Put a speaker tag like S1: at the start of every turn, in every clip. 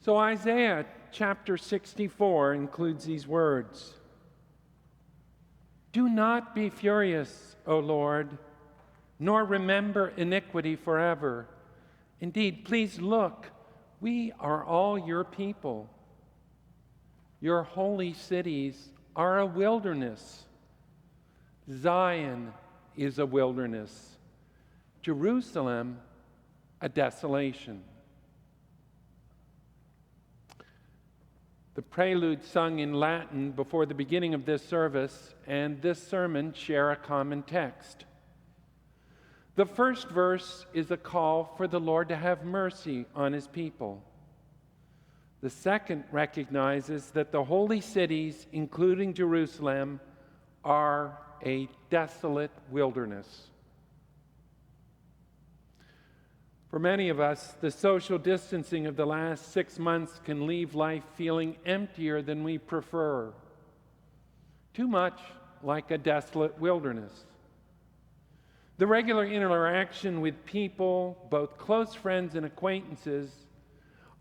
S1: So Isaiah chapter 64 includes these words. Do not be furious, O Lord, nor remember iniquity forever. Indeed, please look, we are all your people. Your holy cities are a wilderness. Zion is a wilderness. Jerusalem, a desolation. The prelude sung in Latin before the beginning of this service and this sermon share a common text. The first verse is a call for the Lord to have mercy on his people. The second recognizes that the holy cities, including Jerusalem, are a desolate wilderness. For many of us, the social distancing of the last 6 months can leave life feeling emptier than we prefer. Too much like a desolate wilderness. The regular interaction with people, both close friends and acquaintances,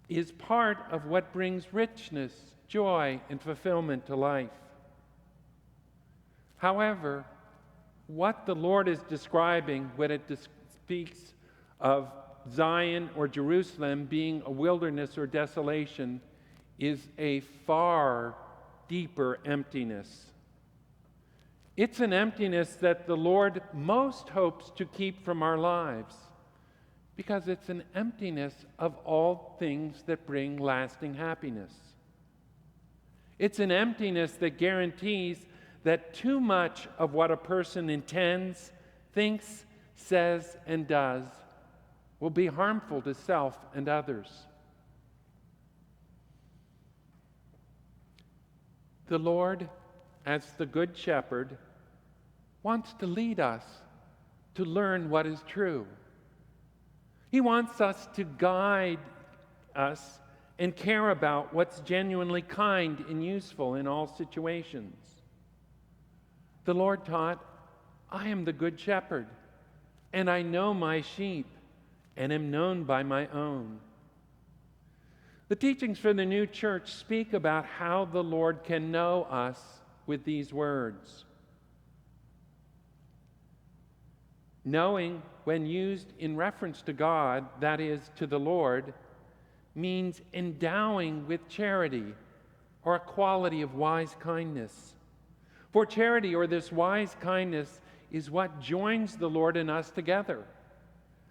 S1: is part of what brings richness, joy, and fulfillment to life. However, what the Lord is describing when it speaks of Zion or Jerusalem being a wilderness or desolation is a far deeper emptiness. It's an emptiness that the Lord most hopes to keep from our lives because it's an emptiness of all things that bring lasting happiness. It's an emptiness that guarantees that too much of what a person intends, thinks, says, and does will be harmful to self and others. The Lord, as the Good Shepherd, wants to lead us to learn what is true. He wants us to guide us and care about what's genuinely kind and useful in all situations. The Lord taught, I am the Good Shepherd, and I know my sheep, and am known by my own. The teachings for the new church speak about how the Lord can know us with these words. Knowing, when used in reference to God, that is, to the Lord, means endowing with charity or a quality of wise kindness. For charity, or this wise kindness, is what joins the Lord and us together,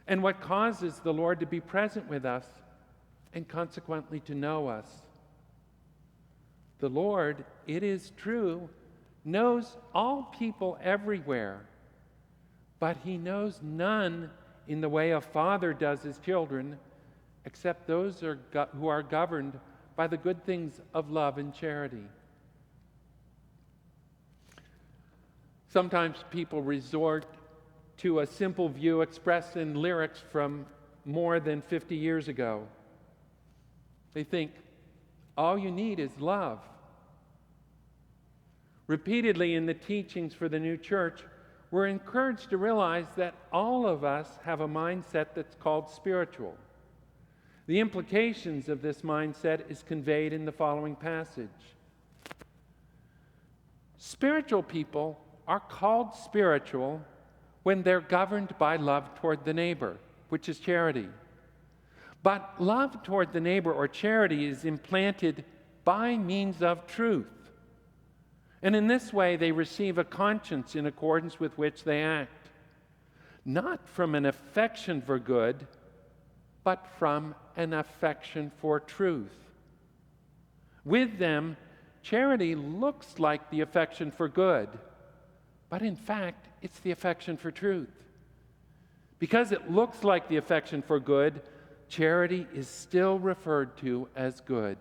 S1: and what causes the Lord to be present with us and consequently to know us. The Lord, it is true, knows all people everywhere, but he knows none in the way a father does his children, except those who are governed by the good things of love and charity. Sometimes people resort to a simple view expressed in lyrics from more than 50 years ago. They think, all you need is love. Repeatedly in the teachings for the new church, we're encouraged to realize that all of us have a mindset that's called spiritual. The implications of this mindset is conveyed in the following passage. Spiritual people are called spiritual when they're governed by love toward the neighbor, which is charity. But love toward the neighbor or charity is implanted by means of truth. And in this way, they receive a conscience in accordance with which they act, not from an affection for good, but from an affection for truth. With them, charity looks like the affection for good, but in fact, it's the affection for truth. Because it looks like the affection for good, charity is still referred to as good.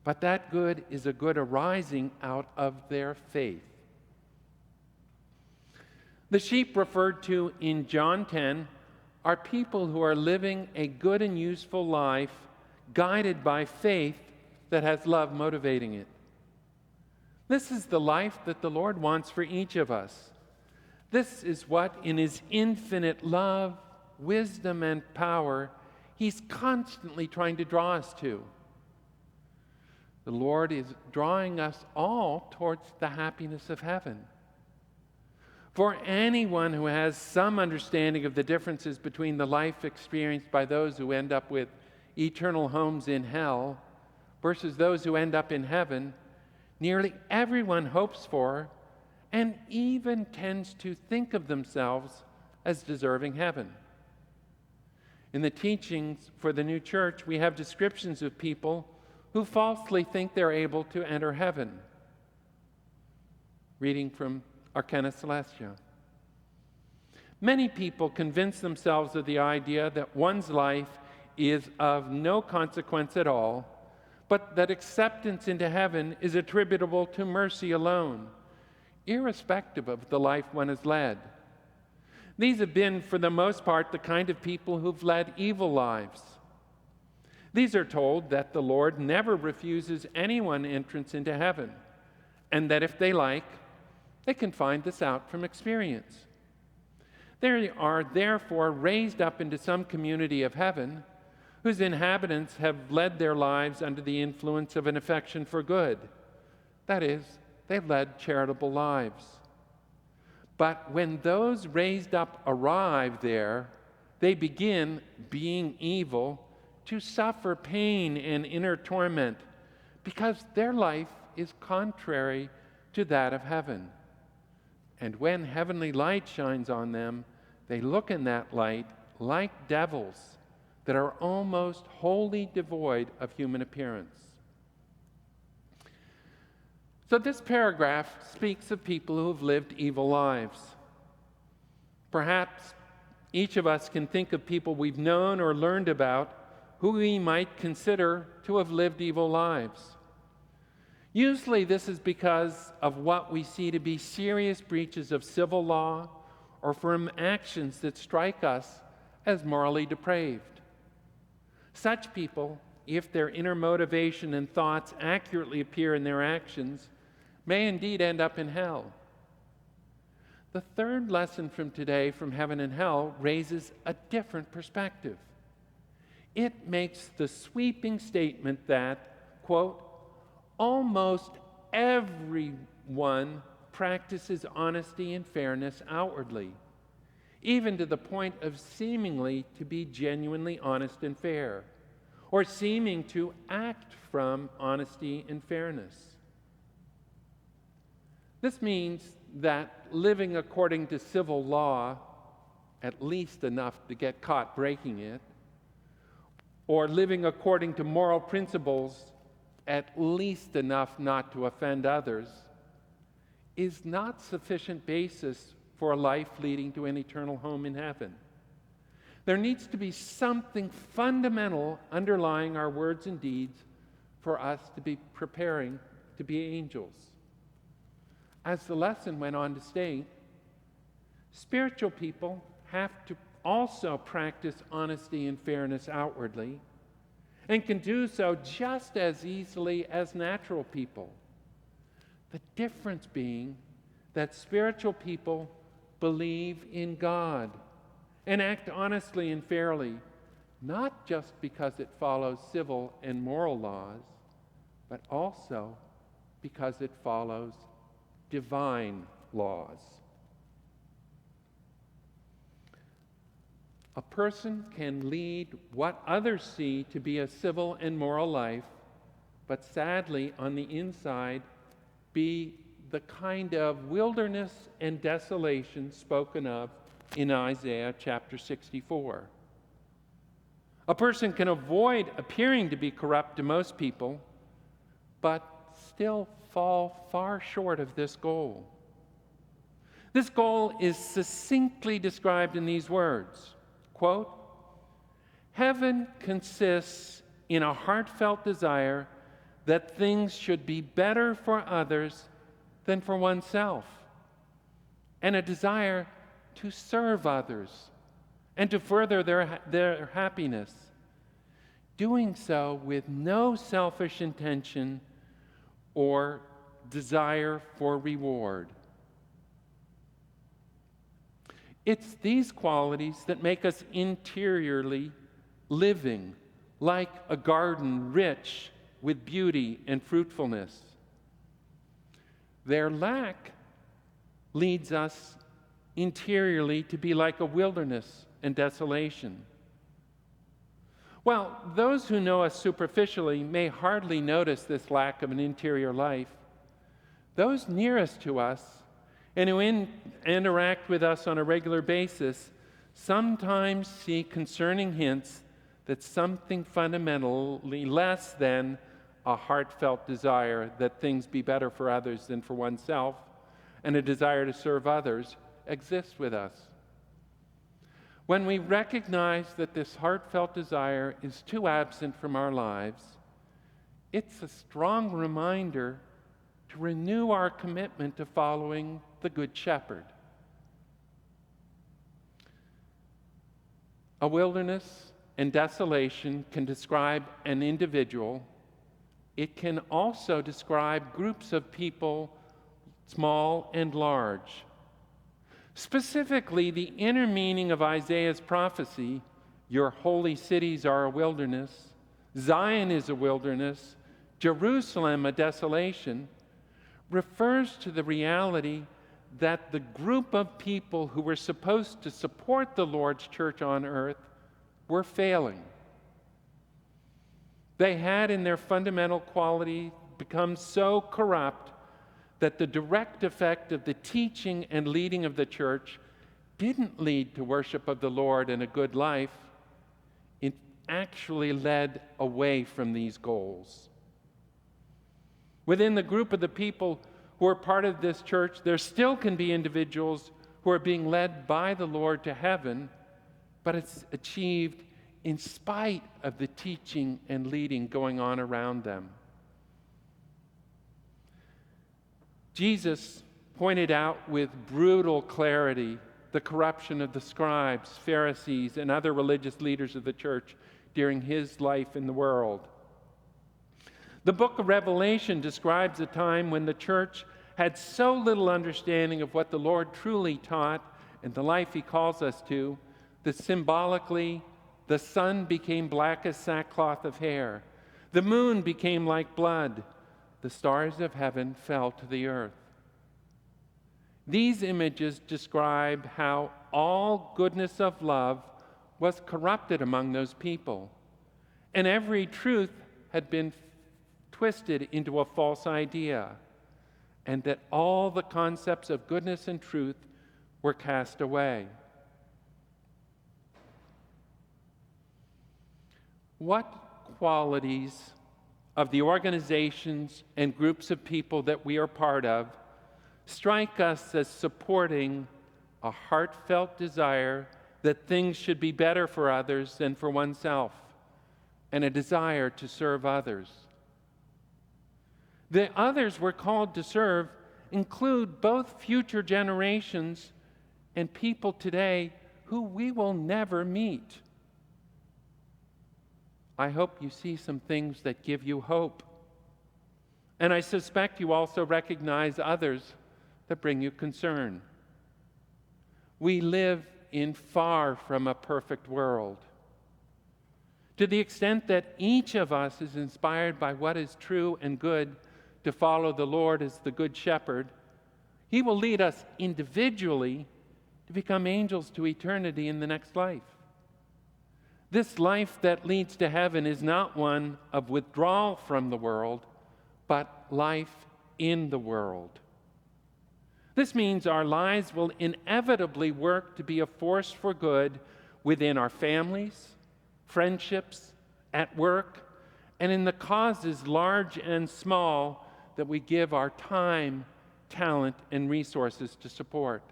S1: But that good is a good arising out of their faith. The sheep referred to in John 10 are people who are living a good and useful life guided by faith that has love motivating it. This is the life that the Lord wants for each of us. This is what, in his infinite love, wisdom, and power, he's constantly trying to draw us to. The Lord is drawing us all towards the happiness of heaven. For anyone who has some understanding of the differences between the life experienced by those who end up with eternal homes in hell versus those who end up in heaven, nearly everyone hopes for and even tends to think of themselves as deserving heaven. In the teachings for the new church, we have descriptions of people who falsely think they're able to enter heaven. Reading from Arcana Celestia. Many people convince themselves of the idea that one's life is of no consequence at all, but that acceptance into heaven is attributable to mercy alone, irrespective of the life one has led. These have been, for the most part, the kind of people who've led evil lives. These are told that the Lord never refuses anyone entrance into heaven, and that if they like, they can find this out from experience. They are therefore raised up into some community of heaven whose inhabitants have led their lives under the influence of an affection for good. That is, they've led charitable lives. But when those raised up arrive there, they begin, being evil, to suffer pain and inner torment because their life is contrary to that of heaven. And when heavenly light shines on them, they look in that light like devils that are almost wholly devoid of human appearance. So this paragraph speaks of people who have lived evil lives. Perhaps each of us can think of people we've known or learned about who we might consider to have lived evil lives. Usually this is because of what we see to be serious breaches of civil law or from actions that strike us as morally depraved. Such people, if their inner motivation and thoughts accurately appear in their actions, may indeed end up in hell. The third lesson from today, from heaven and hell, raises a different perspective. It makes the sweeping statement that, quote, almost everyone practices honesty and fairness outwardly, even to the point of seemingly to be genuinely honest and fair, or seeming to act from honesty and fairness. This means that living according to civil law, at least enough to get caught breaking it, or living according to moral principles, at least enough not to offend others, is not sufficient basis for a life leading to an eternal home in heaven. There needs to be something fundamental underlying our words and deeds for us to be preparing to be angels. As the lesson went on to state, spiritual people have to also practice honesty and fairness outwardly, and can do so just as easily as natural people. The difference being that spiritual people believe in God and act honestly and fairly, not just because it follows civil and moral laws, but also because it follows divine laws. A person can lead what others see to be a civil and moral life, but sadly, on the inside, be the kind of wilderness and desolation spoken of in Isaiah chapter 64. A person can avoid appearing to be corrupt to most people, but still fall far short of this goal. This goal is succinctly described in these words. Quote, heaven consists in a heartfelt desire that things should be better for others than for oneself, and a desire to serve others and to further their happiness, doing so with no selfish intention or desire for reward. It's these qualities that make us interiorly living, like a garden rich with beauty and fruitfulness. Their lack leads us interiorly to be like a wilderness and desolation. Well, those who know us superficially may hardly notice this lack of an interior life. Those nearest to us and who interact with us on a regular basis sometimes see concerning hints that something fundamentally less than a heartfelt desire that things be better for others than for oneself and a desire to serve others exists with us. When we recognize that this heartfelt desire is too absent from our lives, it's a strong reminder to renew our commitment to following the Good Shepherd. A wilderness and desolation can describe an individual. It can also describe groups of people, small and large. Specifically, the inner meaning of Isaiah's prophecy, your holy cities are a wilderness, Zion is a wilderness, Jerusalem a desolation, refers to the reality that the group of people who were supposed to support the Lord's church on earth were failing. They had in their fundamental quality become so corrupt that the direct effect of the teaching and leading of the church didn't lead to worship of the Lord and a good life. It actually led away from these goals. Within the group of the people who are part of this church, there still can be individuals who are being led by the Lord to heaven, but it's achieved in spite of the teaching and leading going on around them. Jesus pointed out with brutal clarity the corruption of the scribes, Pharisees, and other religious leaders of the church during his life in the world. The book of Revelation describes a time when the church had so little understanding of what the Lord truly taught and the life he calls us to, that symbolically the sun became black as sackcloth of hair, the moon became like blood, the stars of heaven fell to the earth. These images describe how all goodness of love was corrupted among those people, and every truth had been twisted into a false idea, and that all the concepts of goodness and truth were cast away. What qualities of the organizations and groups of people that we are part of strike us as supporting a heartfelt desire that things should be better for others than for oneself, and a desire to serve others? The others we're called to serve include both future generations and people today who we will never meet. I hope you see some things that give you hope. And I suspect you also recognize others that bring you concern. We live in far from a perfect world. To the extent that each of us is inspired by what is true and good to follow the Lord as the Good Shepherd, he will lead us individually to become angels to eternity in the next life. This life that leads to heaven is not one of withdrawal from the world, but life in the world. This means our lives will inevitably work to be a force for good within our families, friendships, at work, and in the causes large and small that we give our time, talent, and resources to support.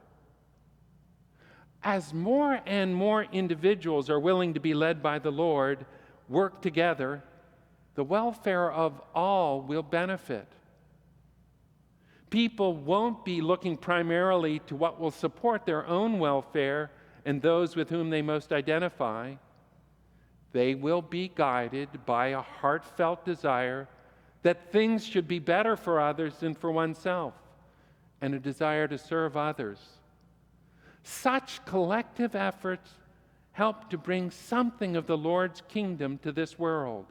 S1: As more and more individuals are willing to be led by the Lord, work together, the welfare of all will benefit. People won't be looking primarily to what will support their own welfare and those with whom they most identify. They will be guided by a heartfelt desire that things should be better for others than for oneself, and a desire to serve others. Such collective efforts help to bring something of the Lord's kingdom to this world.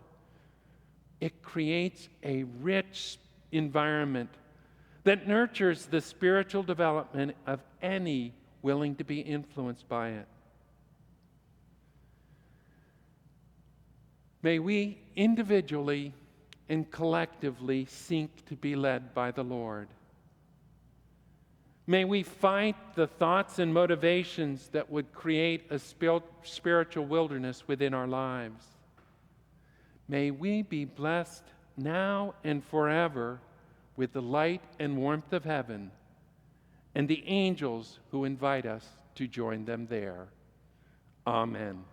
S1: It creates a rich environment that nurtures the spiritual development of any willing to be influenced by it. May we individually and collectively seek to be led by the Lord. May we fight the thoughts and motivations that would create a spiritual wilderness within our lives. May we be blessed now and forever with the light and warmth of heaven and the angels who invite us to join them there. Amen.